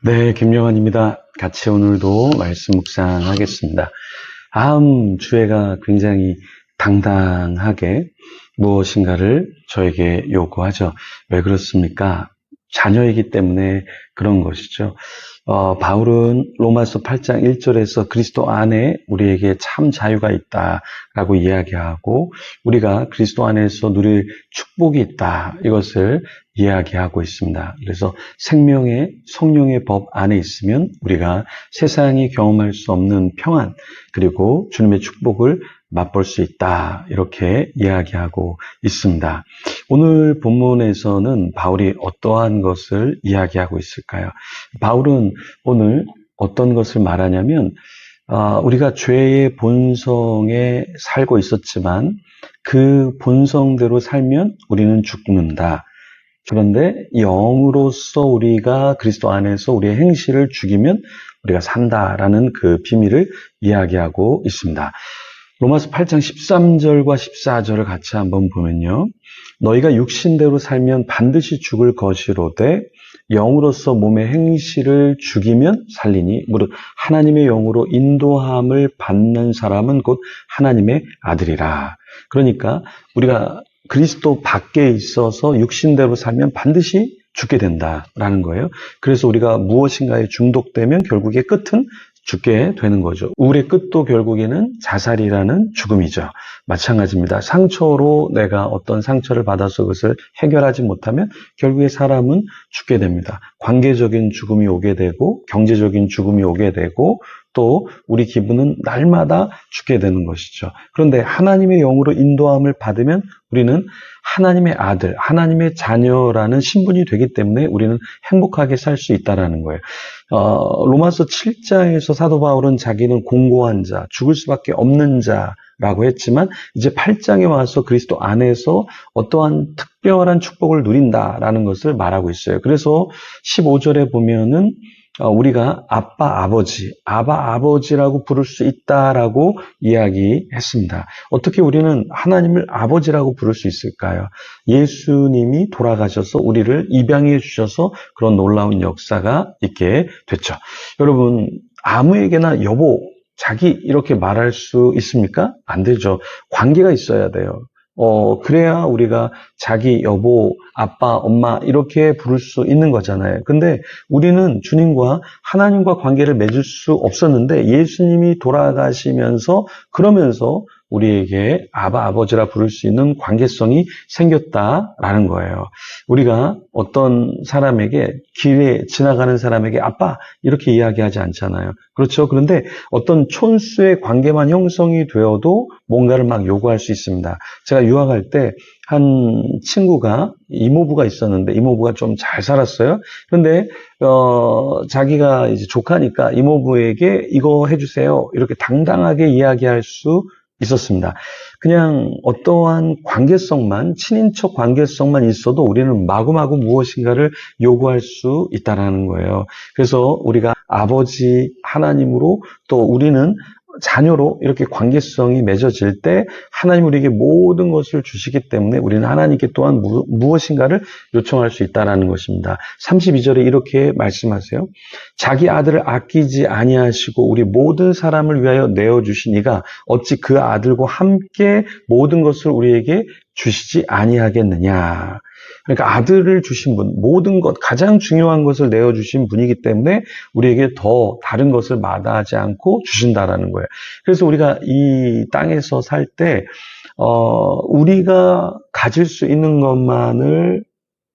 네, 김영환입니다. 같이 오늘도 말씀 묵상하겠습니다. 다음 주애가 굉장히 당당하게 무엇인가를 저에게 요구하죠. 왜 그렇습니까? 자녀이기 때문에 그런 것이죠. 바울은 로마서 8장 1절에서 그리스도 안에 우리에게 참 자유가 있다라고 이야기하고 우리가 그리스도 안에서 누릴 축복이 있다. 이것을 이야기하고 있습니다. 그래서 생명의 성령의 법 안에 있으면 우리가 세상이 경험할 수 없는 평안 그리고 주님의 축복을 맛볼 수 있다. 이렇게 이야기하고 있습니다. 오늘 본문에서는 바울이 어떠한 것을 이야기하고 있을까요? 바울은 오늘 어떤 것을 말하냐면 우리가 죄의 본성에 살고 있었지만 그 본성대로 살면 우리는 죽는다. 그런데 영으로서 우리가 그리스도 안에서 우리의 행실을 죽이면 우리가 산다라는 그 비밀을 이야기하고 있습니다. 로마서 8장 13절과 14절을 같이 한번 보면요. 너희가 육신대로 살면 반드시 죽을 것이로되 영으로서 몸의 행실을 죽이면 살리니 무릇 하나님의 영으로 인도함을 받는 사람은 곧 하나님의 아들이라. 그러니까 우리가 그리스도 밖에 있어서 육신대로 살면 반드시 죽게 된다라는 거예요. 그래서 우리가 무엇인가에 중독되면 결국에 끝은 죽게 되는 거죠. 우울의 끝도 결국에는 자살이라는 죽음이죠. 마찬가지입니다. 상처로 내가 어떤 상처를 받아서 그것을 해결하지 못하면 결국에 사람은 죽게 됩니다. 관계적인 죽음이 오게 되고 경제적인 죽음이 오게 되고 또 우리 기분은 날마다 죽게 되는 것이죠. 그런데 하나님의 영으로 인도함을 받으면 우리는 하나님의 아들, 하나님의 자녀라는 신분이 되기 때문에 우리는 행복하게 살 수 있다는 거예요. 로마서 7장에서 사도 바울은 자기는 공고한 자, 죽을 수밖에 없는 자라고 했지만 이제 8장에 와서 그리스도 안에서 어떠한 특별한 축복을 누린다라는 것을 말하고 있어요. 그래서 15절에 보면은 우리가 아빠, 아버지라고 부를 수 있다라고 이야기했습니다. 어떻게 우리는 하나님을 아버지라고 부를 수 있을까요? 예수님이 돌아가셔서 우리를 입양해 주셔서 그런 놀라운 역사가 있게 됐죠. 여러분, 아무에게나 여보, 자기 이렇게 말할 수 있습니까? 안 되죠. 관계가 있어야 돼요. 그래야 우리가 자기 여보, 아빠, 엄마 이렇게 부를 수 있는 거잖아요. 근데 우리는 주님과 하나님과 관계를 맺을 수 없었는데 예수님이 돌아가시면서 그러면서 우리에게 아바, 아버지라 부를 수 있는 관계성이 생겼다라는 거예요. 우리가 어떤 사람에게 길에 지나가는 사람에게 아빠 이렇게 이야기하지 않잖아요. 그렇죠? 그런데 어떤 촌수의 관계만 형성이 되어도 뭔가를 막 요구할 수 있습니다. 제가 유학할 때 한 친구가 이모부가 있었는데 이모부가 좀 잘 살았어요. 그런데 자기가 이제 조카니까 이모부에게 이거 해주세요. 이렇게 당당하게 이야기할 수 있었습니다. 그냥 어떠한 관계성만, 친인척 관계성만 있어도 우리는 마구마구 무엇인가를 요구할 수 있다는 거예요. 그래서 우리가 아버지 하나님으로 또 우리는 자녀로 이렇게 관계성이 맺어질 때 하나님 우리에게 모든 것을 주시기 때문에 우리는 하나님께 또한 무엇인가를 요청할 수 있다는 것입니다. 32절에 이렇게 말씀하세요. 자기 아들을 아끼지 아니하시고 우리 모든 사람을 위하여 내어주시니가 어찌 그 아들과 함께 모든 것을 우리에게 주시지 아니하겠느냐. 그러니까 아들을 주신 분, 모든 것, 가장 중요한 것을 내어주신 분이기 때문에 우리에게 더 다른 것을 마다하지 않고 주신다라는 거예요. 그래서 우리가 이 땅에서 살 때, 우리가 가질 수 있는 것만을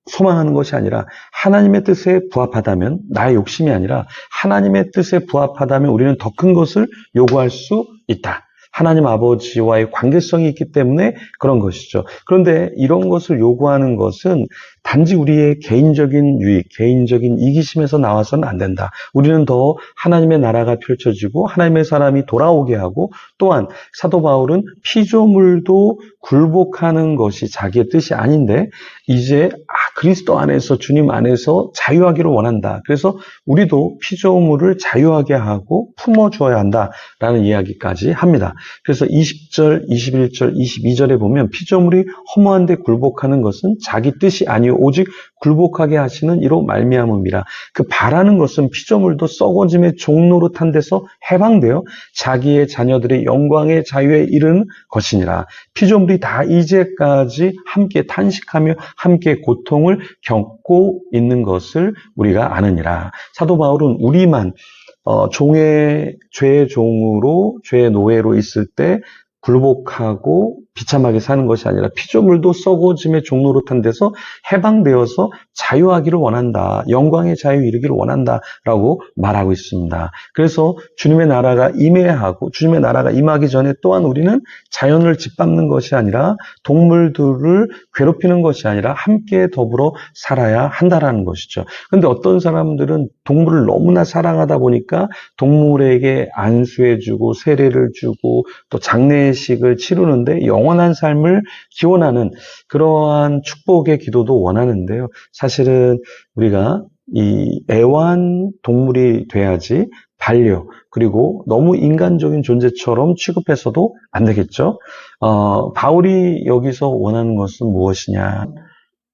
소망하는 것이 아니라 하나님의 뜻에 부합하다면, 나의 욕심이 아니라 하나님의 뜻에 부합하다면 우리는 더 큰 것을 요구할 수 있다. 하나님 아버지와의 관계성이 있기 때문에 그런 것이죠. 그런데 이런 것을 요구하는 것은 단지 우리의 개인적인 유익, 개인적인 이기심에서 나와서는 안 된다. 우리는 더 하나님의 나라가 펼쳐지고 하나님의 사람이 돌아오게 하고 또한 사도 바울은 피조물도 굴복하는 것이 자기의 뜻이 아닌데 이제 그리스도 안에서 주님 안에서 자유하기를 원한다. 그래서 우리도 피조물을 자유하게 하고 품어주어야 한다라는 이야기까지 합니다. 그래서 20절, 21절, 22절에 보면 피조물이 허무한데 굴복하는 것은 자기 뜻이 아니오 오직 굴복하게 하시는 이로 말미암음이라. 그 바라는 것은 피조물도 썩어짐의 종로로 탄 데서 해방되어 자기의 자녀들의 영광의 자유에 이르는 것이니라. 피조물이 다 이제까지 함께 탄식하며 함께 고통을 겪고 있는 것을 우리가 아느니라. 사도 바울은 우리만 죄의 종으로, 죄의 노예로 있을 때 굴복하고 비참하게 사는 것이 아니라 피조물도 썩어짐의 종로로 탄 데서 해방되어서 자유하기를 원한다. 영광의 자유에 이르기를 원한다라고 말하고 있습니다. 그래서 주님의 나라가 임해하고 주님의 나라가 임하기 전에 또한 우리는 자연을 짓밟는 것이 아니라 동물들을 괴롭히는 것이 아니라 함께 더불어 살아야 한다라는 것이죠. 그런데 어떤 사람들은 동물을 너무나 사랑하다 보니까 동물에게 안수해주고 세례를 주고 또 장례식을 치르는데 영원한 삶을 기원하는 그러한 축복의 기도도 원하는데요. 사실은 우리가 이 애완 동물이 돼야지 반려 그리고 너무 인간적인 존재처럼 취급해서도 안 되겠죠. 바울이 여기서 원하는 것은 무엇이냐?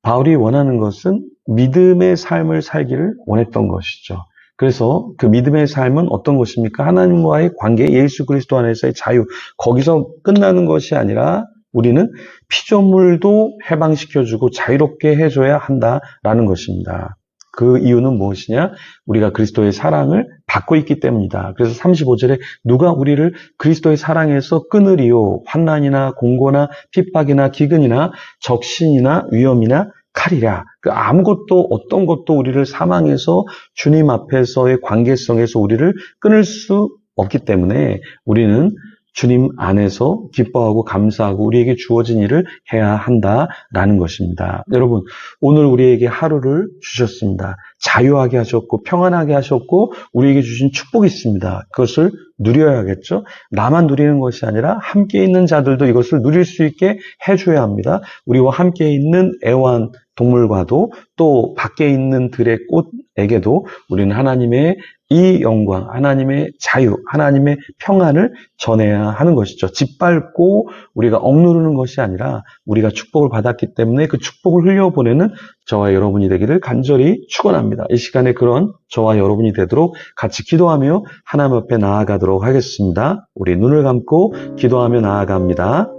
바울이 원하는 것은 믿음의 삶을 살기를 원했던 것이죠. 그래서 그 믿음의 삶은 어떤 것입니까? 하나님과의 관계, 예수 그리스도 안에서의 자유, 거기서 끝나는 것이 아니라 우리는 피조물도 해방시켜주고 자유롭게 해줘야 한다라는 것입니다. 그 이유는 무엇이냐? 우리가 그리스도의 사랑을 받고 있기 때문이다. 그래서 35절에 누가 우리를 그리스도의 사랑에서 끊으리요? 환난이나 공고나 핍박이나 기근이나 적신이나 위험이나 칼이랴. 그 아무것도 어떤 것도 우리를 사망해서 주님 앞에서의 관계성에서 우리를 끊을 수 없기 때문에 우리는 주님 안에서 기뻐하고 감사하고 우리에게 주어진 일을 해야 한다라는 것입니다. 여러분, 오늘 우리에게 하루를 주셨습니다. 자유하게 하셨고 평안하게 하셨고 우리에게 주신 축복이 있습니다. 그것을 누려야겠죠. 나만 누리는 것이 아니라 함께 있는 자들도 이것을 누릴 수 있게 해줘야 합니다. 우리와 함께 있는 애완 동물과도 또 밖에 있는 들의 꽃에게도 우리는 하나님의 이 영광, 하나님의 자유, 하나님의 평안을 전해야 하는 것이죠. 짓밟고 우리가 억누르는 것이 아니라 우리가 축복을 받았기 때문에 그 축복을 흘려보내는 저와 여러분이 되기를 간절히 축원합니다. 이 시간에 그런 저와 여러분이 되도록 같이 기도하며 하나님 앞에 나아가도록 하겠습니다. 우리 눈을 감고 기도하며 나아갑니다.